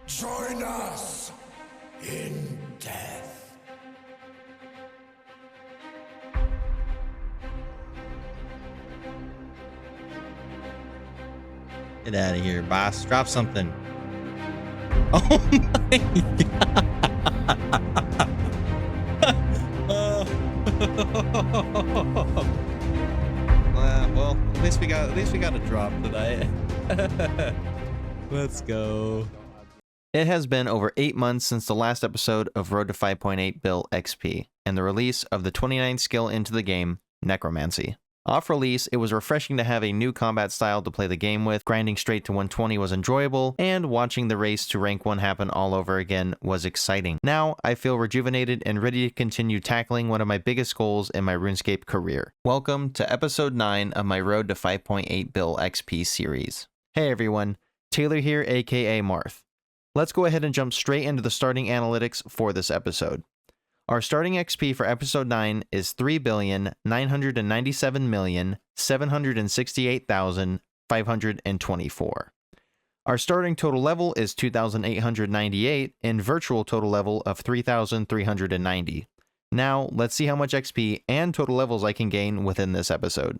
Join us in death. Get out of here, boss. Drop something. Oh my god. Well, at least we got a drop tonight. Let's go. It has been over 8 months since the last episode of Road to 5.8 Bill XP and the release of the 29th skill into the game, Necromancy. Off release, it was refreshing to have a new combat style to play the game with, grinding straight to 120 was enjoyable, and watching the race to rank 1 happen all over again was exciting. Now, I feel rejuvenated and ready to continue tackling one of my biggest goals in my RuneScape career. Welcome to episode 9 of my Road to 5.8 Bill XP series. Hey everyone, Taylor here, aka Marthh. Let's go ahead and jump straight into the starting analytics for this episode. Our starting XP for episode 9 is 3,997,768,524. Our starting total level is 2,898 and virtual total level of 3,390. Now, let's see how much XP and total levels I can gain within this episode.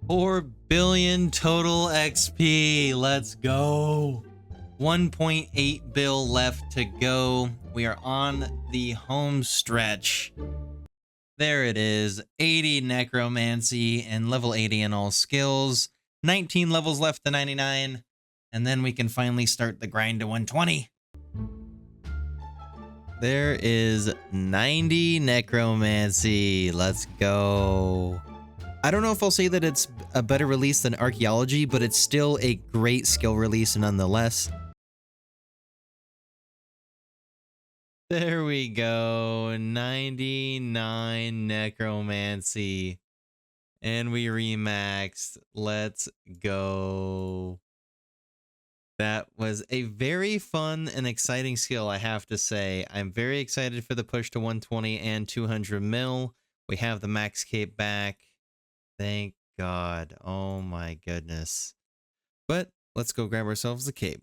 $4 billion total XP. Let's go. 1.8 bill left to go. We are on the home stretch. There it is. 80 necromancy and level 80 in all skills. 19 levels left to 99. And then we can finally start the grind to 120. There is 90 necromancy. Let's go. I don't know if I'll say that it's a better release than archaeology, but it's still a great skill release nonetheless. There we go, 99 necromancy. And we remaxed. Let's go. That was a very fun and exciting skill, I have to say. I'm very excited for the push to 120 and 200 mil. We have the max cape back. Thank God. Oh my goodness. But let's go grab ourselves the cape.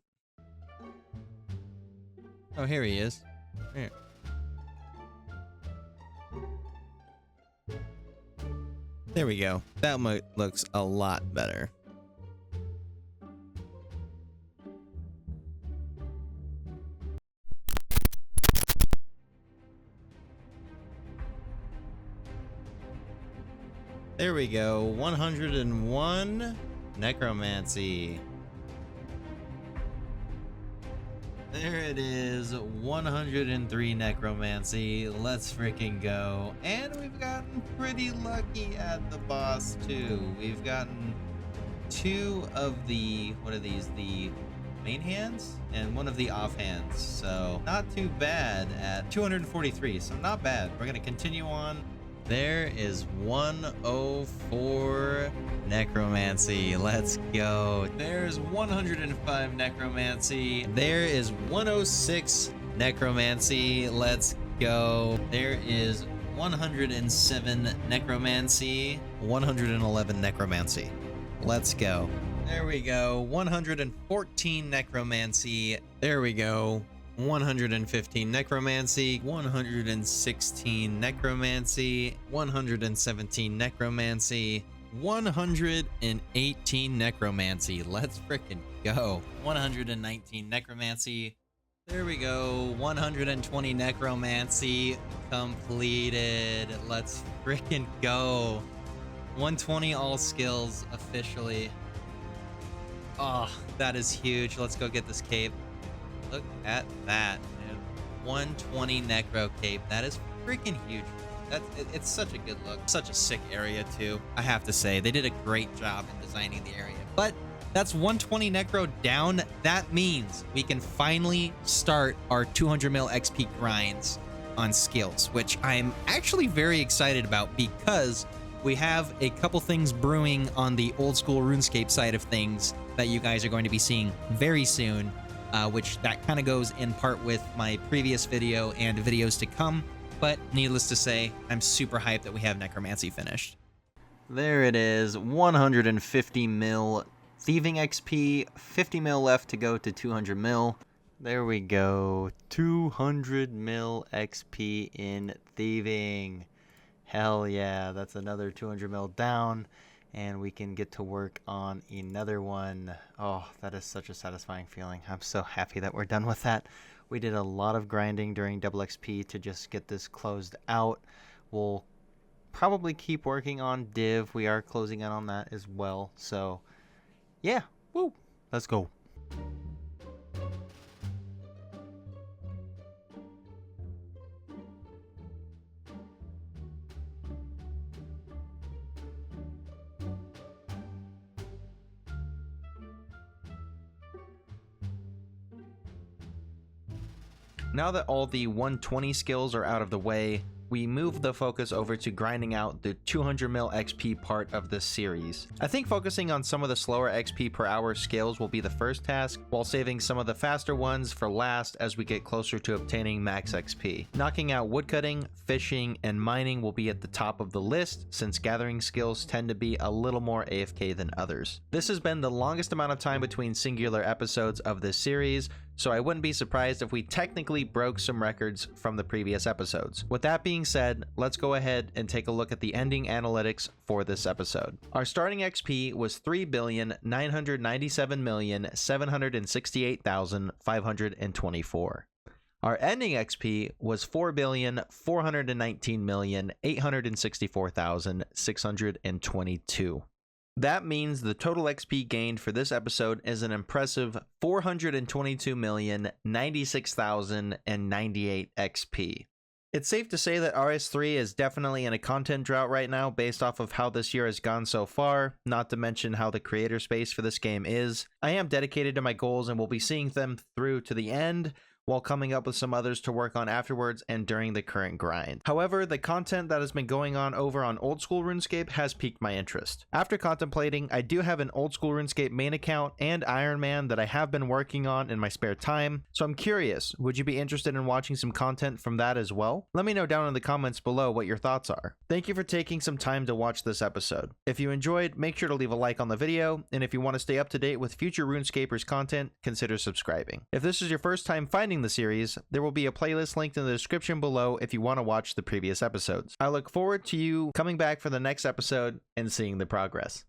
Oh, here he is. Here. There we go. That looks a lot better. There we go, 101 necromancy. There it is, 103 necromancy. Let's freaking go. And we've gotten pretty lucky at the boss too. We've gotten 2 of the, what are these, the main hands and 1 of the off hands. So not too bad at 243, so not bad. We're gonna continue on. There is 104 necromancy. Let's go. There's 105 necromancy. There is 106 necromancy. Let's go. There is 107 necromancy. 111 necromancy. Let's go. There we go. 114 necromancy. There we go. 115 necromancy, 116 necromancy, 117 necromancy, 118 necromancy. Let's frickin' go. 119 necromancy. There we go. 120 necromancy completed. Let's frickin' go. 120 all skills officially. Oh, that is huge. Let's go get this cape. Look at that, dude. 120 necro cape. That is freaking huge. It's such a good look. Such a sick area too. I have to say, they did a great job in designing the area. But that's 120 necro down. That means we can finally start our 200 mil XP grinds on skills, which I'm actually very excited about because we have a couple things brewing on the old school RuneScape side of things that you guys are going to be seeing very soon. Which that kind of goes in part with my previous video and videos to come. But needless to say, I'm super hyped that we have Necromancy finished. There it is, 150 mil thieving XP, 50 mil left to go to 200 mil. There we go, 200 mil XP in thieving. Hell yeah, that's another 200 mil down, and we can get to work on another one. Oh, that is such a satisfying feeling. I'm so happy that we're done with that. We did a lot of grinding during double XP to just get this closed out. We'll probably keep working on div. We are closing in on that as well. So yeah, woo, let's go. Now that all the 120 skills are out of the way, we move the focus over to grinding out the 200 mil XP part of this series. I think focusing on some of the slower XP per hour skills will be the first task, while saving some of the faster ones for last as we get closer to obtaining max XP. Knocking out woodcutting, fishing, and mining will be at the top of the list, since gathering skills tend to be a little more AFK than others. This has been the longest amount of time between singular episodes of this series, so I wouldn't be surprised if we technically broke some records from the previous episodes. With that being said, let's go ahead and take a look at the ending analytics for this episode. Our starting XP was 3,997,768,524. Our ending XP was 4,419,864,622. That means the total XP gained for this episode is an impressive 422,096,098 XP. It's safe to say that RS3 is definitely in a content drought right now based off of how this year has gone so far, not to mention how the creator space for this game is. I am dedicated to my goals and will be seeing them through to the end, while coming up with some others to work on afterwards and during the current grind. However, the content that has been going on over on Old School RuneScape has piqued my interest. After contemplating, I do have an Old School RuneScape main account and Iron Man that I have been working on in my spare time, so I'm curious, would you be interested in watching some content from that as well? Let me know down in the comments below what your thoughts are. Thank you for taking some time to watch this episode. If you enjoyed, make sure to leave a like on the video, and if you want to stay up to date with future Runescapers content, consider subscribing. If this is your first time finding the series, there will be a playlist linked in the description below if you want to watch the previous episodes. I look forward to you coming back for the next episode and seeing the progress.